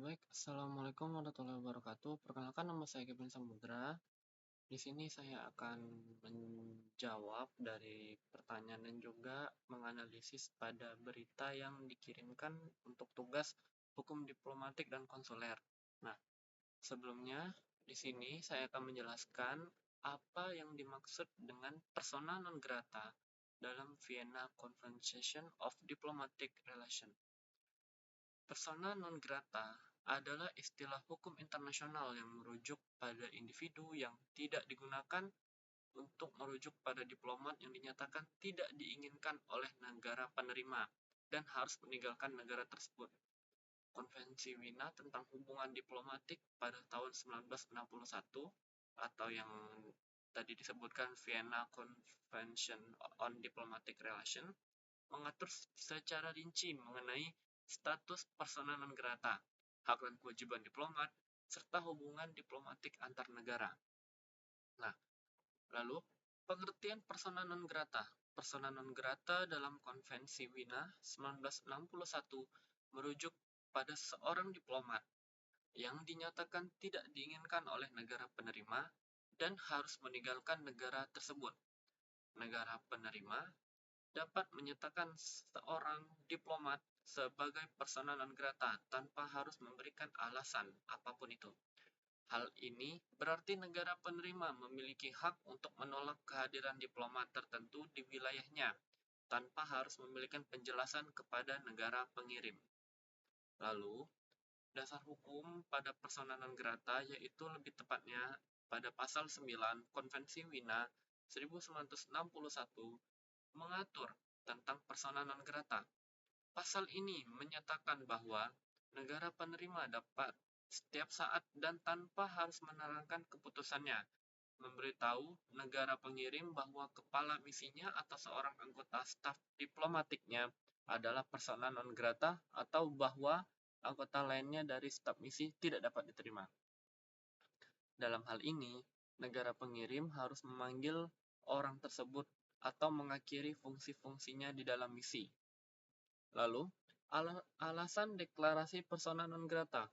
Baik, Assalamualaikum warahmatullahi wabarakatuh. Perkenalkan, nama saya Kevin Samudra. Di sini saya akan menjawab dari pertanyaan dan juga menganalisis pada berita yang dikirimkan untuk tugas hukum diplomatik dan konsuler. Nah, sebelumnya di sini saya akan menjelaskan apa yang dimaksud dengan persona non grata dalam Vienna Convention of Diplomatic Relations. Persona non grata adalah istilah hukum internasional yang merujuk pada individu yang tidak digunakan untuk merujuk pada diplomat yang dinyatakan tidak diinginkan oleh negara penerima dan harus meninggalkan negara tersebut. Konvensi Wina tentang hubungan diplomatik pada tahun 1961 atau yang tadi disebutkan Vienna Convention on Diplomatic Relations mengatur secara rinci mengenai status persona non grata, hak dan kewajiban diplomat, serta hubungan diplomatik antar negara. Nah, lalu pengertian persona non grata. Persona non grata dalam Konvensi Wina 1961 merujuk pada seorang diplomat yang dinyatakan tidak diinginkan oleh negara penerima dan harus meninggalkan negara tersebut. Negara penerima dapat menyatakan seorang diplomat sebagai persona non grata tanpa harus memberikan alasan apapun itu. Hal ini berarti negara penerima memiliki hak untuk menolak kehadiran diplomat tertentu di wilayahnya tanpa harus memberikan penjelasan kepada negara pengirim. Lalu, dasar hukum pada persona non grata yaitu lebih tepatnya pada pasal 9 Konvensi Wina 1961 mengatur tentang persona non grata. Pasal ini menyatakan bahwa negara penerima dapat setiap saat dan tanpa harus menerangkan keputusannya memberitahu negara pengirim bahwa kepala misinya atau seorang anggota staf diplomatiknya adalah persona non grata atau bahwa anggota lainnya dari staf misi tidak dapat diterima. Dalam hal ini, negara pengirim harus memanggil orang tersebut atau mengakhiri fungsi-fungsinya di dalam misi. Lalu, alasan deklarasi persona non grata.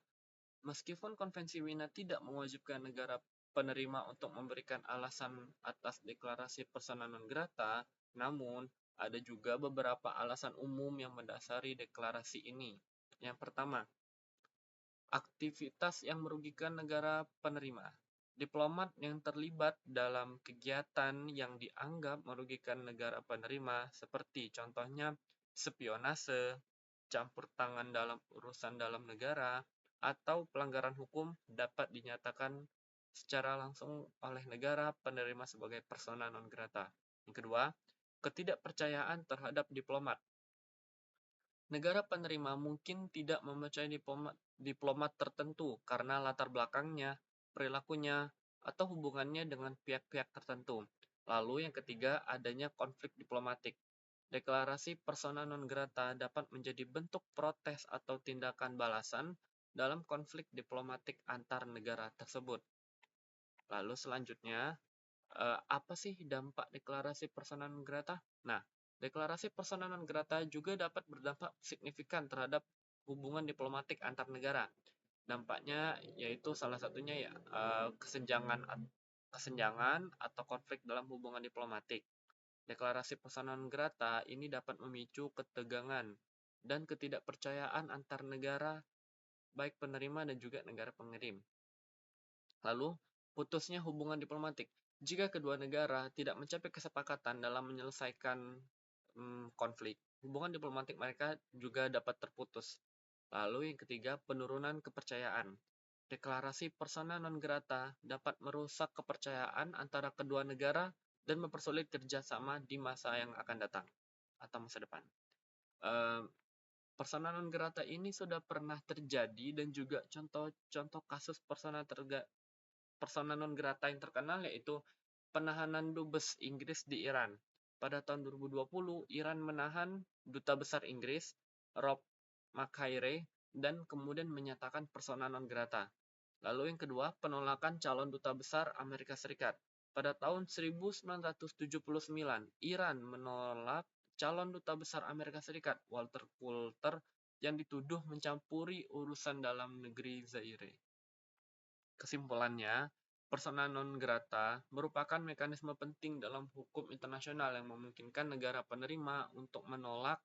Meskipun Konvensi Wina tidak mewajibkan negara penerima untuk memberikan alasan atas deklarasi persona non grata, namun ada juga beberapa alasan umum yang mendasari deklarasi ini. Yang pertama, aktivitas yang merugikan negara penerima. Diplomat yang terlibat dalam kegiatan yang dianggap merugikan negara penerima seperti contohnya spionase, campur tangan dalam urusan dalam negara, atau pelanggaran hukum dapat dinyatakan secara langsung oleh negara penerima sebagai persona non grata. Yang kedua, ketidakpercayaan terhadap diplomat. Negara penerima mungkin tidak mempercayai diplomat tertentu karena latar belakangnya, perilakunya, atau hubungannya dengan pihak-pihak tertentu. Lalu yang ketiga, adanya konflik diplomatik. Deklarasi persona non grata dapat menjadi bentuk protes atau tindakan balasan dalam konflik diplomatik antar negara tersebut. Lalu selanjutnya, apa sih dampak deklarasi persona non grata? Nah, deklarasi persona non grata juga dapat berdampak signifikan terhadap hubungan diplomatik antar negara. Dampaknya yaitu salah satunya ya kesenjangan atau konflik dalam hubungan diplomatik. Deklarasi persona non grata ini dapat memicu ketegangan dan ketidakpercayaan antar negara, baik penerima dan juga negara pengirim. Lalu, putusnya hubungan diplomatik. Jika kedua negara tidak mencapai kesepakatan dalam menyelesaikan konflik, hubungan diplomatik mereka juga dapat terputus. Lalu yang ketiga, penurunan kepercayaan. Deklarasi persona non grata dapat merusak kepercayaan antara kedua negara dan mempersulit kerjasama di masa yang akan datang atau masa depan. Persona non grata ini sudah pernah terjadi dan juga contoh-contoh kasus persona non grata yang terkenal yaitu penahanan dubes Inggris di Iran. Pada tahun 2020, Iran menahan Duta Besar Inggris, Rob McCaire, dan kemudian menyatakan persona non grata. Lalu yang kedua, penolakan calon Duta Besar Amerika Serikat. Pada tahun 1979, Iran menolak calon Duta Besar Amerika Serikat, Walter Coulter, yang dituduh mencampuri urusan dalam negeri Zaire. Kesimpulannya, persona non grata merupakan mekanisme penting dalam hukum internasional yang memungkinkan negara penerima untuk menolak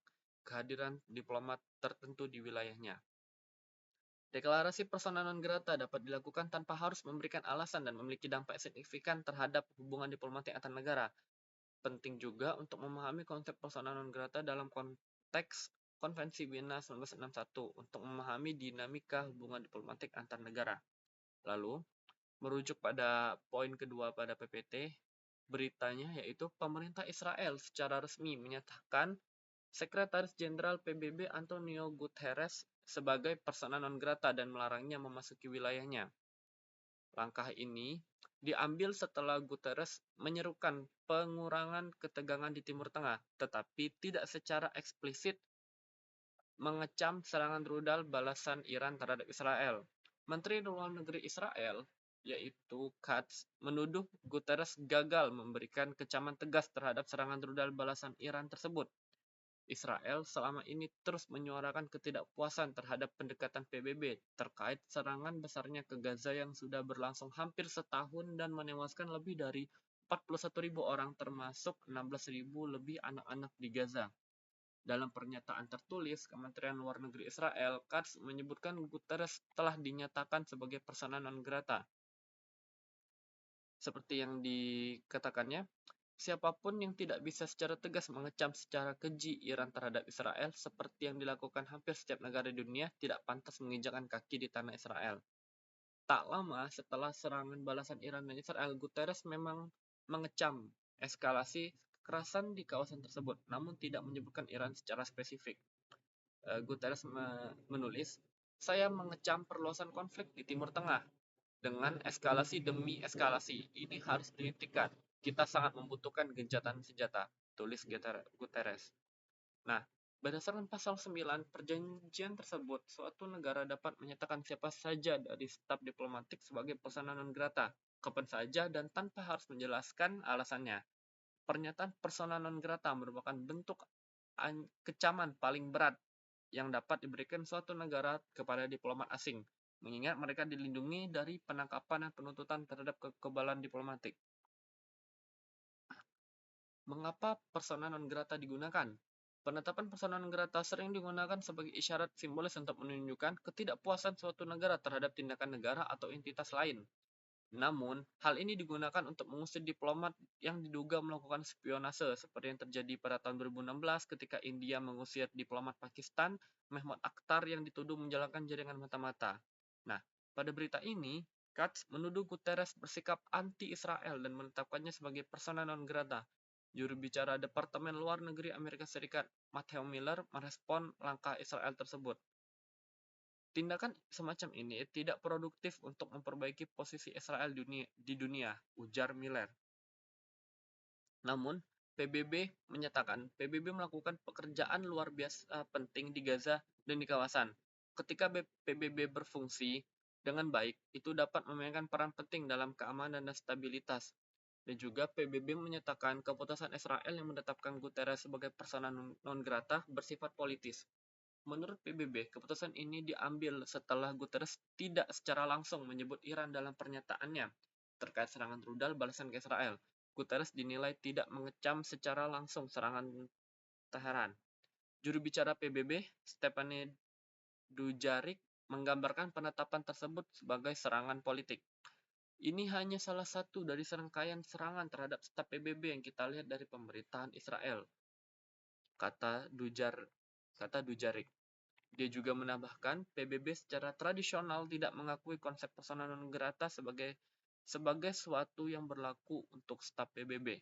kehadiran diplomat tertentu di wilayahnya. Deklarasi persona non grata dapat dilakukan tanpa harus memberikan alasan dan memiliki dampak signifikan terhadap hubungan diplomatik antar negara. Penting juga untuk memahami konsep persona non grata dalam konteks Konvensi Wina 1961 untuk memahami dinamika hubungan diplomatik antar negara. Lalu, merujuk pada poin kedua pada PPT, beritanya yaitu pemerintah Israel secara resmi menyatakan Sekretaris Jenderal PBB Antonio Guterres sebagai persona non grata dan melarangnya memasuki wilayahnya. Langkah ini diambil setelah Guterres menyerukan pengurangan ketegangan di Timur Tengah, tetapi tidak secara eksplisit mengecam serangan rudal balasan Iran terhadap Israel. Menteri Luar Negeri Israel, yaitu Katz, menuduh Guterres gagal memberikan kecaman tegas terhadap serangan rudal balasan Iran tersebut. Israel selama ini terus menyuarakan ketidakpuasan terhadap pendekatan PBB terkait serangan besarnya ke Gaza yang sudah berlangsung hampir setahun dan menewaskan lebih dari 41.000 orang termasuk 16.000 lebih anak-anak di Gaza. Dalam pernyataan tertulis, Kementerian Luar Negeri Israel, Katz, menyebutkan Guterres telah dinyatakan sebagai persona non grata. Seperti yang dikatakannya, siapapun yang tidak bisa secara tegas mengecam secara keji Iran terhadap Israel, seperti yang dilakukan hampir setiap negara di dunia, tidak pantas menginjakkan kaki di tanah Israel. Tak lama setelah serangan balasan Iran dan Israel, Guterres memang mengecam eskalasi kekerasan di kawasan tersebut, namun tidak menyebutkan Iran secara spesifik. Guterres menulis, "Saya mengecam perluasan konflik di Timur Tengah dengan eskalasi demi eskalasi. Ini harus dihentikan. Kita sangat membutuhkan gencatan senjata," tulis Guterres. Nah, berdasarkan pasal 9 perjanjian tersebut, suatu negara dapat menyatakan siapa saja dari staf diplomatik sebagai persona non grata, kapan saja dan tanpa harus menjelaskan alasannya. Pernyataan persona non grata merupakan bentuk kecaman paling berat yang dapat diberikan suatu negara kepada diplomat asing, mengingat mereka dilindungi dari penangkapan dan penuntutan terhadap kekebalan diplomatik. Mengapa persona non grata digunakan? Penetapan persona non grata sering digunakan sebagai isyarat simbolis untuk menunjukkan ketidakpuasan suatu negara terhadap tindakan negara atau entitas lain. Namun, hal ini digunakan untuk mengusir diplomat yang diduga melakukan spionase, seperti yang terjadi pada tahun 2016 ketika India mengusir diplomat Pakistan, Mahmud Akhtar, yang dituduh menjalankan jaringan mata-mata. Nah, pada berita ini, Katz menuduh Guterres bersikap anti-Israel dan menetapkannya sebagai persona non grata. Juru bicara Departemen Luar Negeri Amerika Serikat, Matthew Miller, merespon langkah Israel tersebut. Tindakan semacam ini tidak produktif untuk memperbaiki posisi Israel di dunia, ujar Miller. Namun, PBB menyatakan PBB melakukan pekerjaan luar biasa penting di Gaza dan di kawasan. Ketika PBB berfungsi dengan baik, itu dapat memainkan peran penting dalam keamanan dan stabilitas. Dan juga PBB menyatakan keputusan Israel yang menetapkan Guterres sebagai persona non grata bersifat politis. Menurut PBB, keputusan ini diambil setelah Guterres tidak secara langsung menyebut Iran dalam pernyataannya terkait serangan rudal balasan ke Israel. Guterres dinilai tidak mengecam secara langsung serangan Teheran. Juru bicara PBB, Stephane Dujarric, menggambarkan penetapan tersebut sebagai serangan politik. Ini hanya salah satu dari serangkaian serangan terhadap staf PBB yang kita lihat dari pemerintahan Israel, kata Dujarric. Dia juga menambahkan, PBB secara tradisional tidak mengakui konsep persona non grata sebagai suatu yang berlaku untuk staf PBB.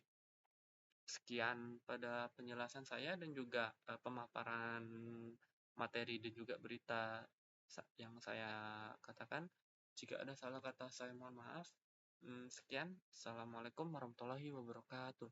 Sekian pada penjelasan saya dan juga pemaparan materi dan juga berita yang saya katakan. Jika ada salah kata, saya mohon maaf. Sekian. Assalamualaikum warahmatullahi wabarakatuh.